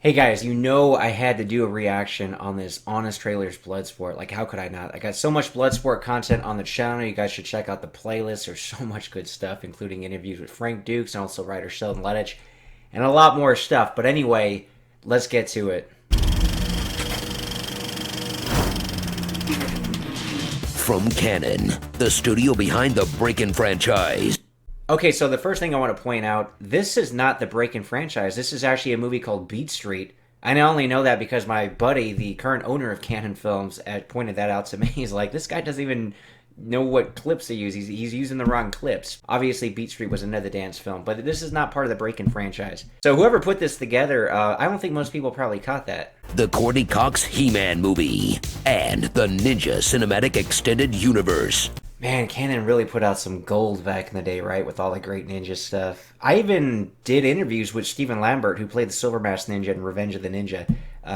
Hey guys, you know I had to do a reaction on this Honest Trailers Bloodsport. Like, how could I not? I got so much Bloodsport content on the channel. You guys should check out the playlist. There's so much good stuff, including interviews with Frank Dux and also writer Sheldon Lettich, and a lot more stuff. But anyway, let's get to it. From Canon, the studio behind the Breakin' franchise. Okay, so the first thing I want to point out, this is not the Breakin' franchise. This is actually a movie called Beat Street. I only know that because my buddy, the current owner of Canon Films, pointed that out to me. He's like, this guy doesn't even know what clips to use. He's using the wrong clips. Obviously, Beat Street was another dance film, but this is not part of the Breakin' franchise. So whoever put this together, I don't think most people probably caught that. The Courtney Cox He-Man movie. And the Ninja Cinematic Extended Universe. Man, Canon really put out some gold back in the day, right? With all the great ninja stuff. I even did interviews with Stephen Lambert, who played the Silver Mask Ninja in Revenge of the Ninja.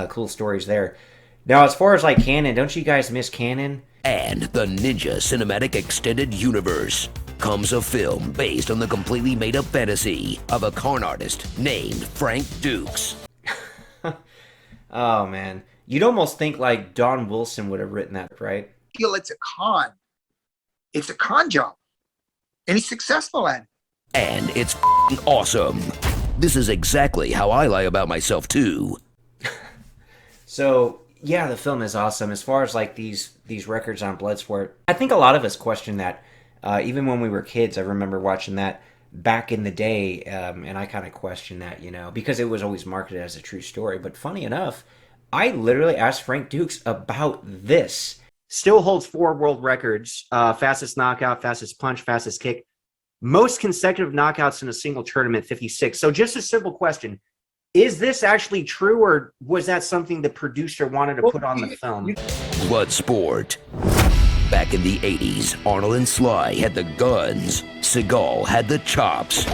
Cool stories there. Now, as far as like Canon, don't you guys miss Canon? And the Ninja Cinematic Extended Universe comes a film based on the completely made-up fantasy of a con artist named Frank Dux. Oh, man. You'd almost think like Don Wilson would have written that, right? Feel it's a con. It's a con job. And he's successful at it. And it's awesome. This is exactly how I lie about myself, too. So, yeah, the film is awesome. As far as like these records on Bloodsport, I think a lot of us question that. Even when we were kids, I remember watching that back in the day, and I kind of questioned that, because it was always marketed as a true story. But funny enough, I literally asked Frank Dux about this. Still holds 4 world records, fastest knockout, fastest punch, fastest kick, most consecutive knockouts in a single tournament, 56. So just a simple question. Is this actually true, or was that something the producer wanted to put on the film? Bloodsport. Back in the 80s, Arnold and Sly had the guns. Seagal had the chops.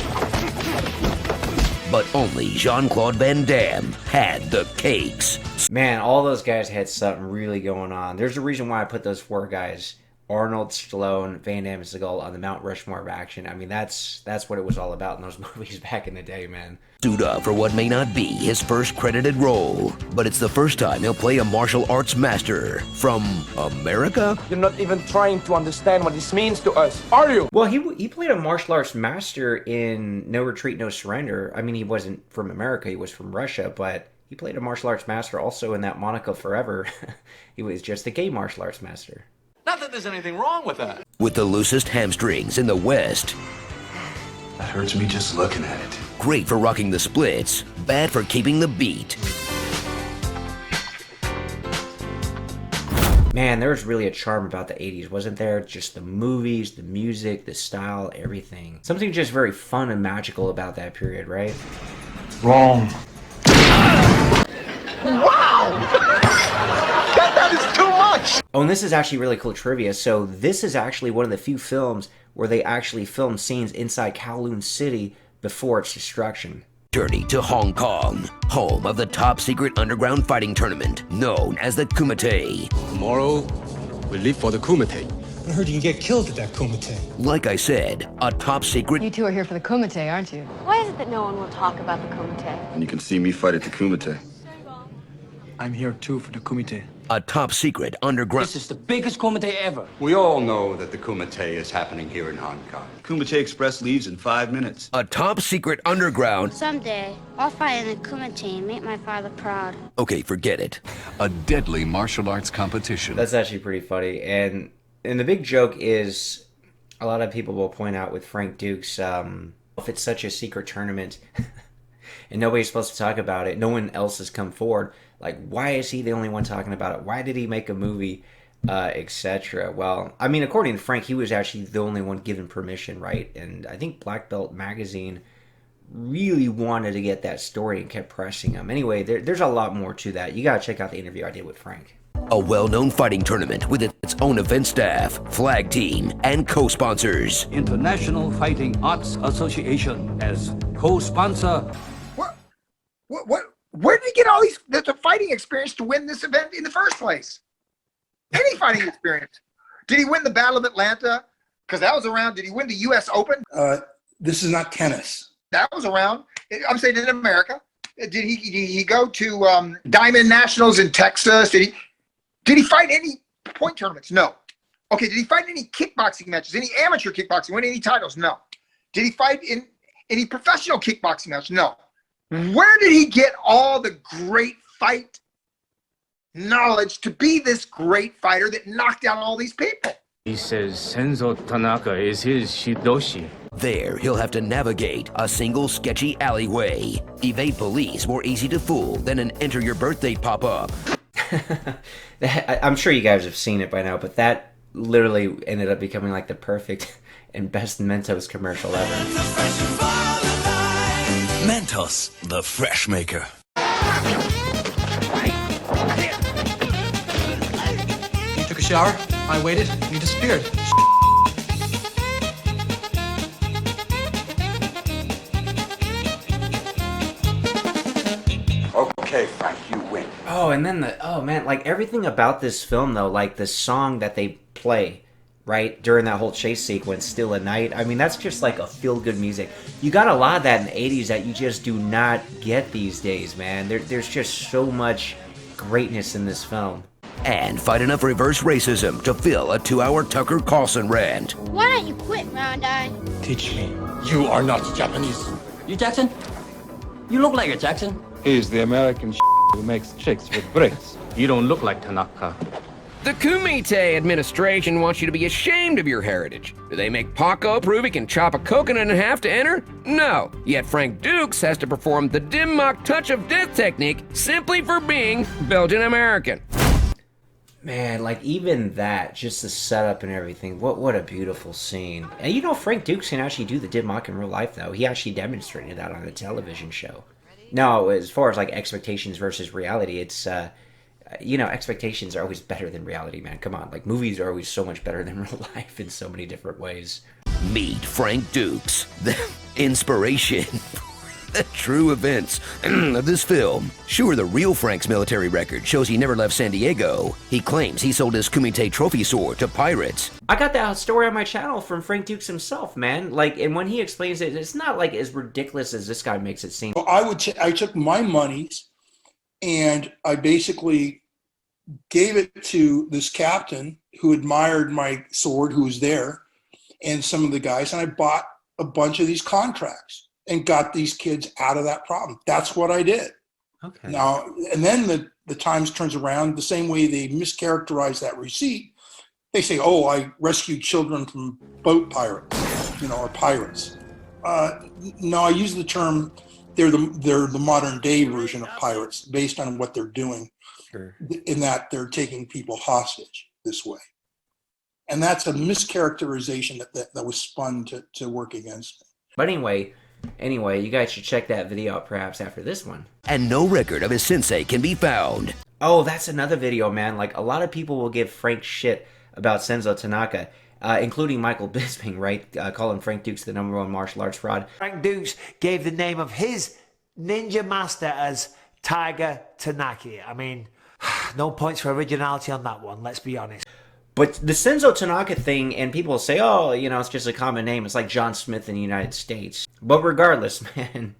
But only Jean-Claude Van Damme had the cakes. Man, all those guys had something really going on. There's a reason why I put those 4 guys, Arnold, Stallone, Van Damme, and Seagal, on the Mount Rushmore of action. I mean, that's what it was all about in those movies back in the day, man. Suit up for what may not be his first credited role, but it's the first time he'll play a martial arts master from America? You're not even trying to understand what this means to us, are you? Well, he played a martial arts master in No Retreat, No Surrender. I mean, he wasn't from America, he was from Russia, but he played a martial arts master also in that Monaco Forever. He was just a gay martial arts master. Not that there's anything wrong with that. With the loosest hamstrings in the West. That hurts me just looking at it. Great for rocking the splits, bad for keeping the beat. Man, there was really a charm about the 80s, wasn't there? Just the movies, the music, the style, everything. Something just very fun and magical about that period, right? Wrong. Wow! that is too much! Oh, and this is actually really cool trivia. So this is actually one of the few films where they actually filmed scenes inside Kowloon City before its destruction. Journey to Hong Kong, home of the top secret underground fighting tournament known as the Kumite. Tomorrow, we leave for the Kumite. I heard you can get killed at that Kumite. Like I said, a top secret... You two are here for the Kumite, aren't you? Why is it that no one will talk about the Kumite? And you can see me fight at the Kumite. I'm here too for the Kumite. A top secret underground... This is the biggest Kumite ever. We all know that the Kumite is happening here in Hong Kong. Kumite Express leaves in 5 minutes. A top secret underground... Someday, I'll fight in the Kumite and make my father proud. Okay, forget it. A deadly martial arts competition. That's actually pretty funny. And the big joke is, a lot of people will point out with Frank Dux, if it's such a secret tournament and nobody's supposed to talk about it, no one else has come forward. Like, why is he the only one talking about it? Why did he make a movie, etc.? Well, I mean, according to Frank, he was actually the only one given permission, right? And I think Black Belt Magazine really wanted to get that story and kept pressing him. Anyway, there's a lot more to that. You gotta check out the interview I did with Frank. A well-known fighting tournament with its own event staff, flag team, and co-sponsors. International Fighting Arts Association as co-sponsor. Where did he get all the fighting experience to win this event in the first place? Any fighting experience. Did he win the Battle of Atlanta? Because that was around. Did he win the U.S. Open? This is not tennis. That was around. I'm saying in America. Did he go to Diamond Nationals in Texas? Did he fight any point tournaments? No. Okay, did he fight any kickboxing matches? Any amateur kickboxing? Win any titles? No. Did he fight in any professional kickboxing match? No. Where did he get all the great fight knowledge to be this great fighter that knocked out all these people? He says Senzo Tanaka is his shidoshi. There, he'll have to navigate a single sketchy alleyway, evade police more easy to fool than an enter your birthday pop-up. I'm sure you guys have seen it by now, but that literally ended up becoming like the perfect and best Mentos commercial ever. Mentos, the fresh maker. You took a shower, I waited, and you disappeared. Okay, Frank, you win. Oh, and then like everything about this film though, like the song that they play, right, during that whole chase sequence, Still at Night, I mean, that's just like a feel-good music. You got a lot of that in the 80s that you just do not get these days, man. There's just so much greatness in this film. And fight enough reverse racism to fill a 2-hour Tucker Carlson rant. Why don't you quit, Round Eye? Teach me. You are not Japanese. You Jackson? You look like a Jackson. He's the American who makes chicks with bricks. You don't look like Tanaka. The Kumite administration wants you to be ashamed of your heritage. Do they make Paco prove he can chop a coconut in half to enter? No. Yet Frank Dux has to perform the dim mock touch of death technique simply for being Belgian American. Man, like even that, just the setup and everything, what a beautiful scene. And you know, Frank Dux can actually do the dim mock in real life though. He actually demonstrated that on a television show. No, as far as like expectations versus reality, it's expectations are always better than reality, man. Come on, like movies are always so much better than real life in so many different ways. Meet Frank Dux, the inspiration the true events of this film. Sure, the real Frank's military record shows he never left San Diego. He claims he sold his Kumite trophy sword to pirates. I got that story on my channel from Frank Dux himself, man. Like, and when he explains it, it's not like as ridiculous as this guy makes it seem. I took my monies and I basically gave it to this captain who admired my sword, who was there, and some of the guys, and I bought a bunch of these contracts and got these kids out of that problem. That's what I did. Okay. Now, and then the Times turns around the same way they mischaracterize that receipt. They say, "Oh, I rescued children from boat pirates, or pirates." No, I use the term. They're the modern day version of pirates, based on what they're doing. Sure. In that they're taking people hostage this way, and that's a mischaracterization that was spun to work against me. But anyway, you guys should check that video out perhaps after this one. And no record of his sensei can be found. Oh, that's another video, man. Like, a lot of people will give Frank shit about Senzo Tanaka, including Michael Bisping, right? Calling Frank Dux the #1 martial arts fraud. Frank Dux gave the name of his ninja master as Tiger Tanaka. I mean, no points for originality on that one, let's be honest. But the Senzo Tanaka thing, and people will say, oh, it's just a common name. It's like John Smith in the United States. But regardless, man,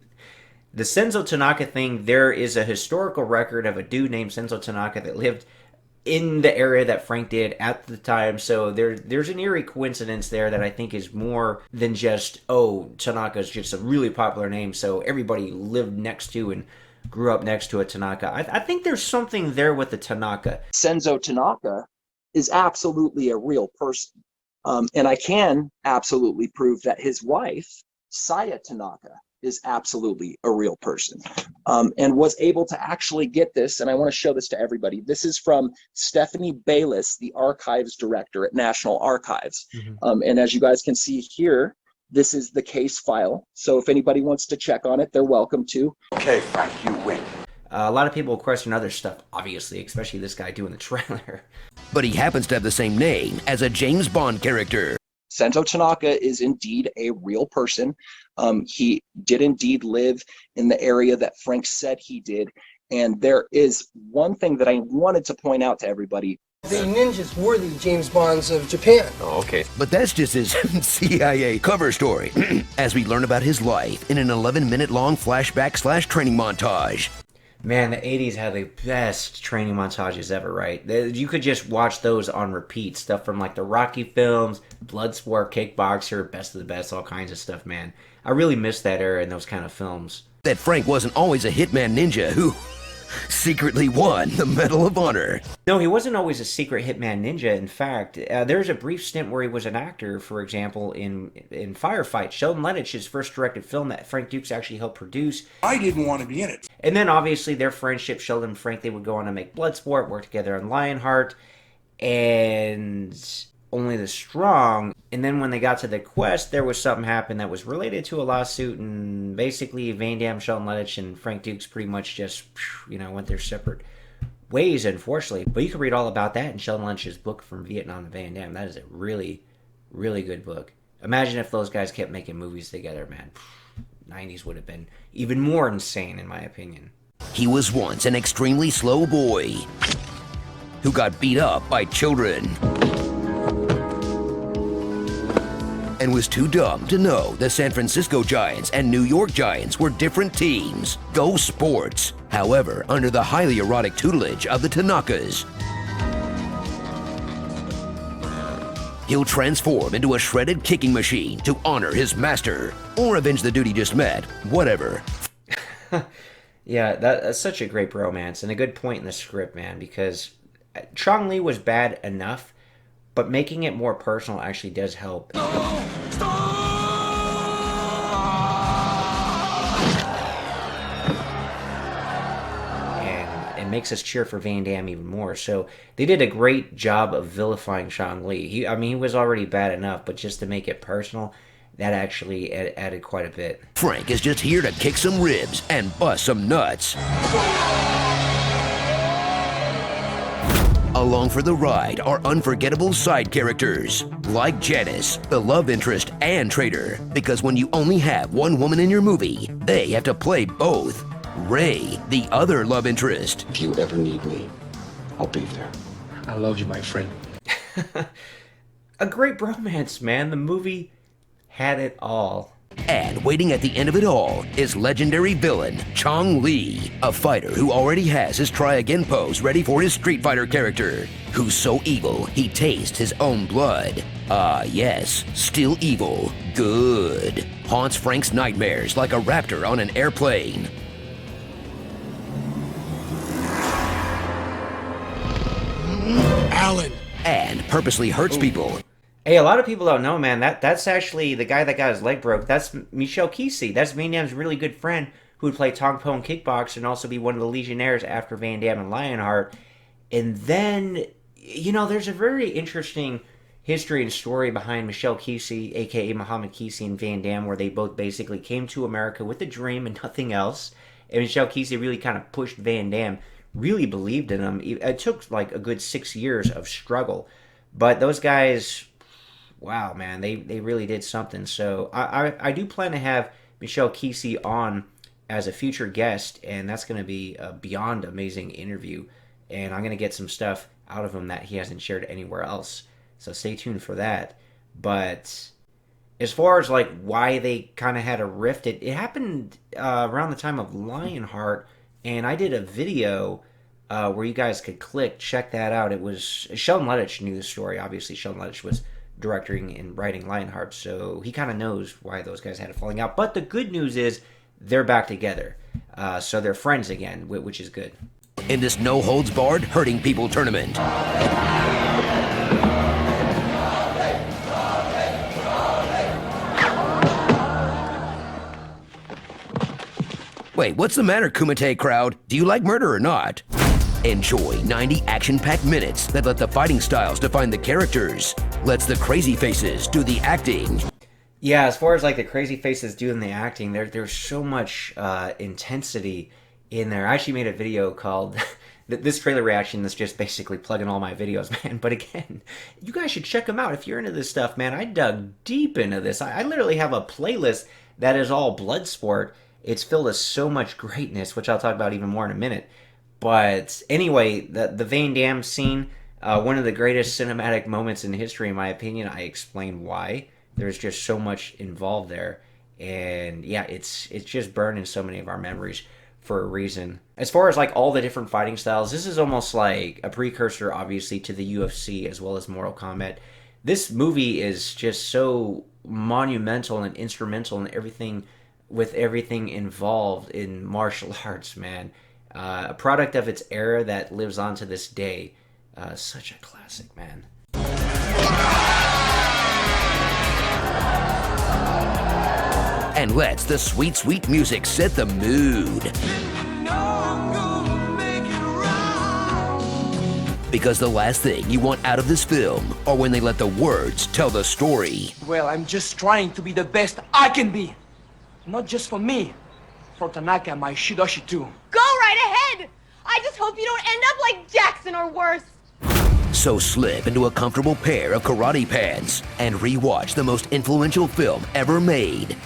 the Senzo Tanaka thing, there is a historical record of a dude named Senzo Tanaka that lived in the area that Frank did at the time. So there's an eerie coincidence there that I think is more than just, oh, Tanaka's just a really popular name, so everybody lived next to and grew up next to a Tanaka. I think there's something there with the Tanaka. Senzo Tanaka is absolutely a real person. And I can absolutely prove that his wife, Saya Tanaka, is absolutely a real person, and was able to actually get this. And I want to show this to everybody. This is from Stephanie Bayless, the archives director at National Archives. Mm-hmm. And as you guys can see here, this is the case file. So if anybody wants to check on it, they're welcome to. Okay, Frank, you win. A lot of people question other stuff, obviously, especially this guy doing the trailer. But he happens to have the same name as a James Bond character. Senzo Tanaka is indeed a real person. He did indeed live in the area that Frank said he did. And there is one thing that I wanted to point out to everybody. The ninjas were the James Bonds of Japan. Oh, okay. But that's just his CIA cover story, as we learn about his life in an 11-minute long flashback/training montage. Man, the 80s had the best training montages ever, right? You could just watch those on repeat. Stuff from like the Rocky films, Bloodsport, Kickboxer, Best of the Best, all kinds of stuff, man. I really miss that era and those kind of films. That Frank wasn't always a Hitman Ninja who secretly won the Medal of Honor. No, he wasn't always a secret Hitman Ninja. In fact, there was a brief stint where he was an actor, for example, in Firefight. Sheldon Lennox, his first directed film that Frank Dux actually helped produce. I didn't want to be in it. And then, obviously, their friendship, Sheldon and Frank, they would go on to make Bloodsport, work together on Lionheart, and Only the Strong. And then when they got to The Quest, there was something happened that was related to a lawsuit, and basically Van Damme, Sheldon Lennox, and Frank Dux pretty much just, went their separate ways, unfortunately. But you can read all about that in Sheldon Lennox's book From Vietnam to Van Damme. That is a really, really good book. Imagine if those guys kept making movies together, man. 90s would have been even more insane, in my opinion. He was once an extremely slow boy who got beat up by children and was too dumb to know the San Francisco Giants and New York Giants were different teams. Go Sports. However, under the highly erotic tutelage of the Tanakas, he'll transform into a shredded kicking machine to honor his master or avenge the dude he just met. Whatever. Yeah, that's such a great bromance and a good point in the script, man, because Chong Lee was bad enough, but making it more personal actually does help. And makes us cheer for Van Damme even more. So they did a great job of vilifying Chong Lee. He was already bad enough, but just to make it personal, that actually added quite a bit. Frank is just here to kick some ribs and bust some nuts. Along for the ride are unforgettable side characters, like Janice, the love interest and traitor, because when you only have one woman in your movie, they have to play both. Ray, the other love interest. If you ever need me, I'll be there. I love you, my friend. A great bromance, man. The movie had it all. And waiting at the end of it all is legendary villain Chong Lee, a fighter who already has his try again pose ready for his Street Fighter character, who's so evil he tastes his own blood. Ah yes, still evil. Good. Haunts Frank's nightmares like a raptor on an airplane. Alan. And purposely hurts people. Hey, a lot of people don't know, man. That's actually the guy that got his leg broke. That's Michel Kesey. That's Van Damme's really good friend who would play Tong Po in Kickboxer and also be one of the Legionnaires after Van Damme and Lionheart. And then, there's a very interesting history and story behind Michel Kesey, a.k.a. Muhammad Kesey, and Van Damme, where they both basically came to America with a dream and nothing else. And Michel Kesey really kind of pushed Van Damme, really believed in him. It took like a good 6 years of struggle. But those guys, wow, man, they really did something. So I do plan to have Michel Kesey on as a future guest, and that's going to be a beyond amazing interview. And I'm going to get some stuff out of him that he hasn't shared anywhere else. So stay tuned for that. But as far as like why they kind of had a rift, it happened around the time of Lionheart, and I did a video where you guys could check that out. It was Sheldon Lennox knew the story. Obviously, Sheldon Lennox was directing and writing Lionheart, so he kind of knows why those guys had a falling out. But the good news is they're back together, so they're friends again, which is good. In this no-holds-barred hurting people tournament. Wait, what's the matter, Kumite crowd? Do you like murder or not? Enjoy 90 action-packed minutes that let the fighting styles define the characters. Lets the crazy faces do the acting. Yeah, as far as like the crazy faces doing the acting, there's so much intensity in there. I actually made a video called this trailer reaction that's just basically plugging all my videos, man. But again, you guys should check them out if you're into this stuff, man. I dug deep into this. I literally have a playlist that is all Bloodsport. It's filled with so much greatness, which I'll talk about even more in a minute. But anyway, the Van Damme scene, One of the greatest cinematic moments in history, in my opinion. I explain why. There's just so much involved there. And yeah, it's just burned in so many of our memories for a reason. As far as like all the different fighting styles, this is almost like a precursor, obviously, to the UFC as well as Mortal Kombat. This movie is just so monumental and instrumental in everything, with everything involved in martial arts, man. A product of its era that lives on to this day. Such a classic, man. And let's the sweet, sweet music set the mood. Because the last thing you want out of this film are when they let the words tell the story. Well, I'm just trying to be the best I can be. Not just for me, for Tanaka and my Shidoshi too. Go right ahead! I just hope you don't end up like Jackson or worse. So slip into a comfortable pair of karate pants and rewatch the most influential film ever made.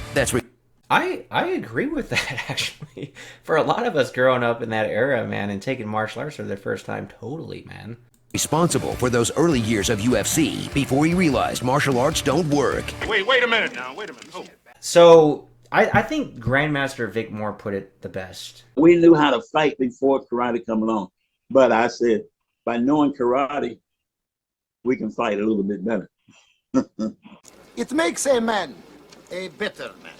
I agree with that, actually. For a lot of us growing up in that era, man, and taking martial arts for the first time, totally, man. Responsible for those early years of UFC before he realized martial arts don't work. Wait a minute now. Wait a minute. Oh. So, I think Grandmaster Vic Moore put it the best. We knew how to fight before karate come along. But I said, by knowing karate, we can fight a little bit better. It makes a man a better man.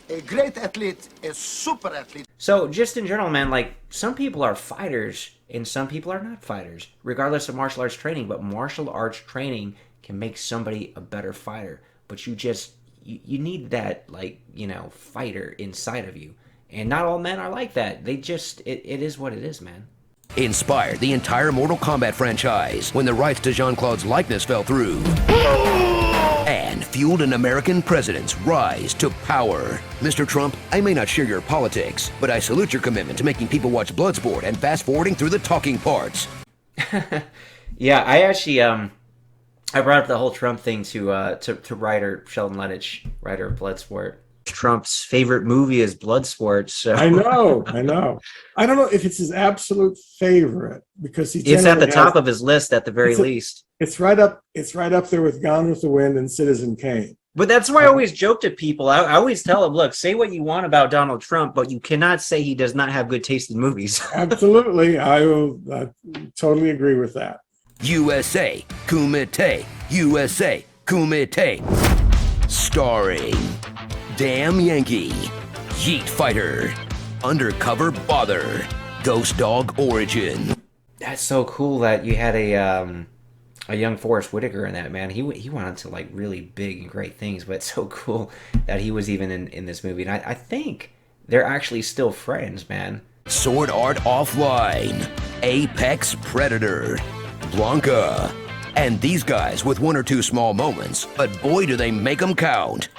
A great athlete, a super athlete. So, just in general, man, like, some people are fighters and some people are not fighters, regardless of martial arts training. But martial arts training can make somebody a better fighter. But you need that, like, you know, fighter inside of you. And not all men are like that. They just, it is what it is, man. Inspired the entire Mortal Kombat franchise when the rights to Jean-Claude's likeness fell through. And fueled an American president's rise to power. Mr. Trump, I may not share your politics, but I salute your commitment to making people watch Bloodsport and fast-forwarding through the talking parts. Yeah, I actually, I brought up the whole Trump thing to writer Sheldon Lettich, writer of Bloodsport. Trump's favorite movie is Bloodsport. So I know. I don't know if it's his absolute favorite because it's at the top of his list at the very least. It's right up there with Gone with the Wind and Citizen Kane. But that's why I always joke to people. I always tell them, look, say what you want about Donald Trump, but you cannot say he does not have good taste in movies. Absolutely. I totally agree with that. USA Kumite. USA Kumite. Starring Damn Yankee, Yeet Fighter, Undercover Bother, Ghost Dog Origin. That's so cool that you had a young Forrest Whitaker in that, man. He went on to like really big and great things, but it's so cool that he was even in this movie. And I think they're actually still friends, man. Sword Art Offline, Apex Predator, Blanca, and these guys with one or two small moments, but boy do they make them count.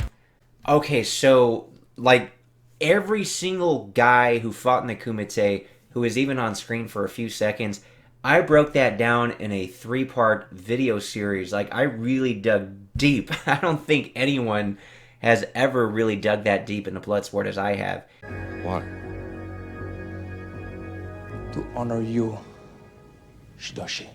Okay, so, like, every single guy who fought in the Kumite, who was even on screen for a few seconds, I broke that down in a 3-part video series. Like, I really dug deep. I don't think anyone has ever really dug that deep into Bloodsport as I have. Why? To honor you, Shidoshi.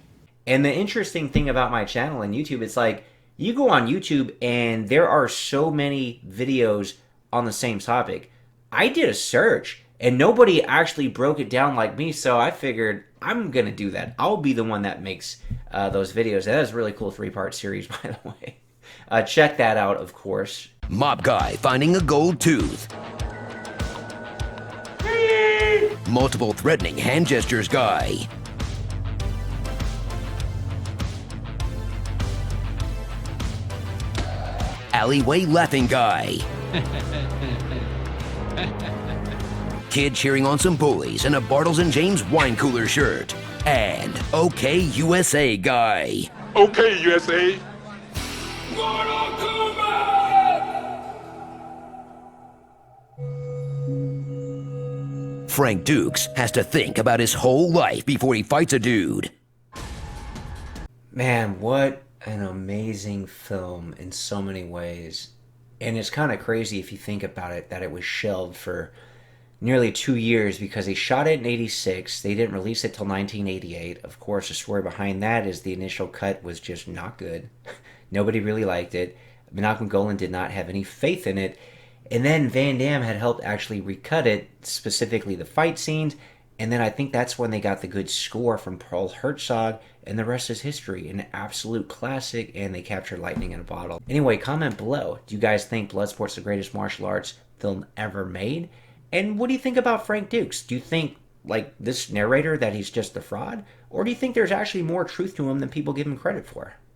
And the interesting thing about my channel and YouTube, it's like, you go on YouTube and there are so many videos on the same topic. I did a search and nobody actually broke it down like me, so I figured I'm going to do that. I'll be the one that makes those videos. That is a really cool 3-part series, by the way. Check that out, of course. Mob Guy finding a gold tooth. Multiple threatening hand gestures guy. Alleyway laughing guy. Kid cheering on some bullies in a Bartles and James wine cooler shirt. And OK USA guy. Okay, USA. Frank Dux has to think about his whole life before he fights a dude. Man, what an amazing film in so many ways. And it's kind of crazy if you think about it, that it was shelved for nearly 2 years because they shot it in 86. They didn't release it till 1988. Of course, the story behind that is the initial cut was just not good. Nobody really liked it. Malcolm Golan did not have any faith in it. And then Van Damme had helped actually recut it, specifically the fight scenes. And then I think that's when they got the good score from Paul Herzog, and the rest is history. An absolute classic, and they captured lightning in a bottle. Anyway, comment below. Do you guys think Bloodsport's the greatest martial arts film ever made? And what do you think about Frank Dux? Do you think, like this narrator, that he's just a fraud? Or do you think there's actually more truth to him than people give him credit for?